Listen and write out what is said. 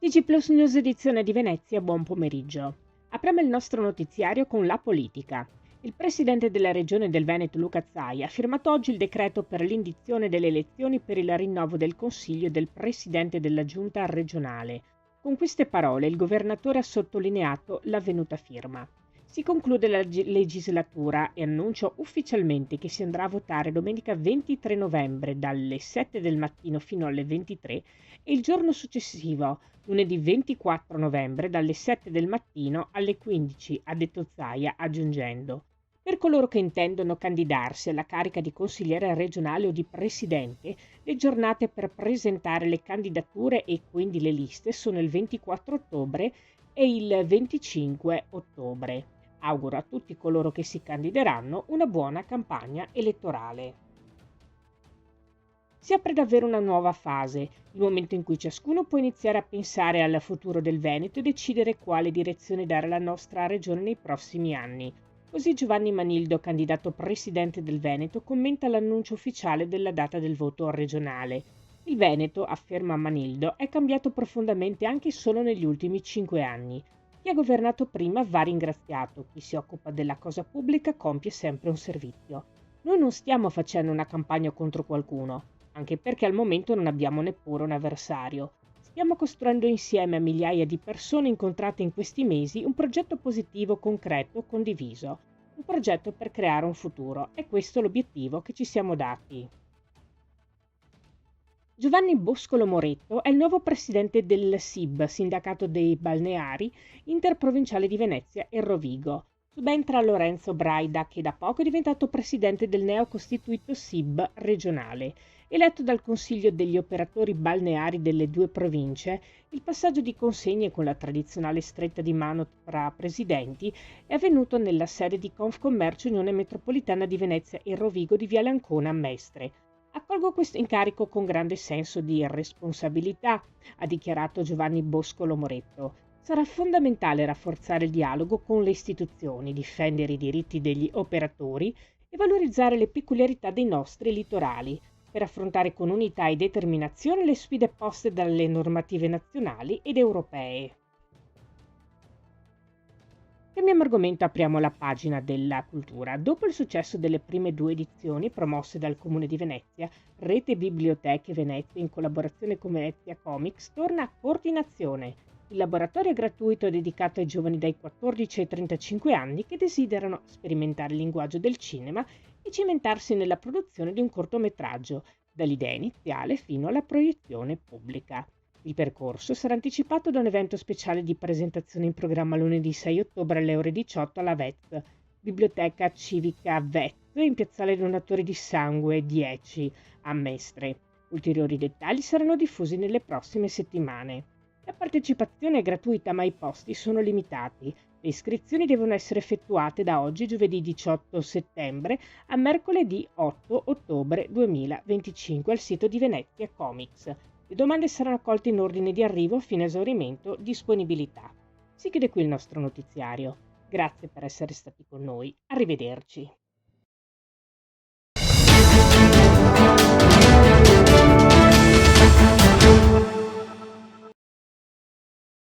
TG Plus News edizione di Venezia, buon pomeriggio. Apriamo il nostro notiziario con la politica. Il presidente della regione del Veneto Luca Zaia ha firmato oggi il decreto per l'indizione delle elezioni per il rinnovo del consiglio e del presidente della giunta regionale. Con queste parole il governatore ha sottolineato l'avvenuta firma. Si conclude la legislatura e annuncio ufficialmente che si andrà a votare domenica 23 novembre dalle 7 del mattino fino alle 23 e il giorno successivo, lunedì 24 novembre, dalle 7 del mattino alle 15, ha detto Zaia, aggiungendo: per coloro che intendono candidarsi alla carica di consigliere regionale o di presidente, le giornate per presentare le candidature e quindi le liste sono il 24 ottobre e il 25 ottobre. Auguro a tutti coloro che si candideranno una buona campagna elettorale. Si apre davvero una nuova fase, il momento in cui ciascuno può iniziare a pensare al futuro del Veneto e decidere quale direzione dare alla nostra regione nei prossimi anni. Così Giovanni Manildo, candidato presidente del Veneto, commenta l'annuncio ufficiale della data del voto regionale. Il Veneto, afferma Manildo, è cambiato profondamente anche solo negli ultimi 5 anni. Chi ha governato prima va ringraziato, chi si occupa della cosa pubblica compie sempre un servizio. Noi non stiamo facendo una campagna contro qualcuno, anche perché al momento non abbiamo neppure un avversario. Stiamo costruendo insieme a migliaia di persone incontrate in questi mesi un progetto positivo, concreto, condiviso. Un progetto per creare un futuro. È questo l'obiettivo che ci siamo dati. Giovanni Boscolo Moretto è il nuovo presidente del SIB, Sindacato dei Balneari Interprovinciale di Venezia e Rovigo. Subentra Lorenzo Braida, che da poco è diventato presidente del neocostituito SIB regionale. Eletto dal Consiglio degli operatori balneari delle due province, il passaggio di consegne con la tradizionale stretta di mano tra presidenti è avvenuto nella sede di Confcommercio Unione Metropolitana di Venezia e Rovigo di Viale Ancona a Mestre. Accolgo questo incarico con grande senso di responsabilità, ha dichiarato Giovanni Boscolo Moretto. Sarà fondamentale rafforzare il dialogo con le istituzioni, difendere i diritti degli operatori e valorizzare le peculiarità dei nostri litorali, per affrontare con unità e determinazione le sfide poste dalle normative nazionali ed europee. Cambiamo argomento, apriamo la pagina della cultura. Dopo il successo delle prime 2 edizioni promosse dal Comune di Venezia, Rete Biblioteche Venezia in collaborazione con Venezia Comics torna a Coordinazione. Il laboratorio è gratuito e dedicato ai giovani dai 14 ai 35 anni che desiderano sperimentare il linguaggio del cinema e cimentarsi nella produzione di un cortometraggio, dall'idea iniziale fino alla proiezione pubblica. Il percorso sarà anticipato da un evento speciale di presentazione in programma lunedì 6 ottobre alle ore 18 alla VET, Biblioteca Civica VET, in Piazzale Donatori di Sangue 10 a Mestre. Ulteriori dettagli saranno diffusi nelle prossime settimane. La partecipazione è gratuita ma i posti sono limitati. Le iscrizioni devono essere effettuate da oggi, giovedì 18 settembre, a mercoledì 8 ottobre 2025 al sito di Venezia Comics. Le domande saranno accolte in ordine di arrivo fino a esaurimento disponibilità. Si chiude qui il nostro notiziario. Grazie per essere stati con noi. Arrivederci.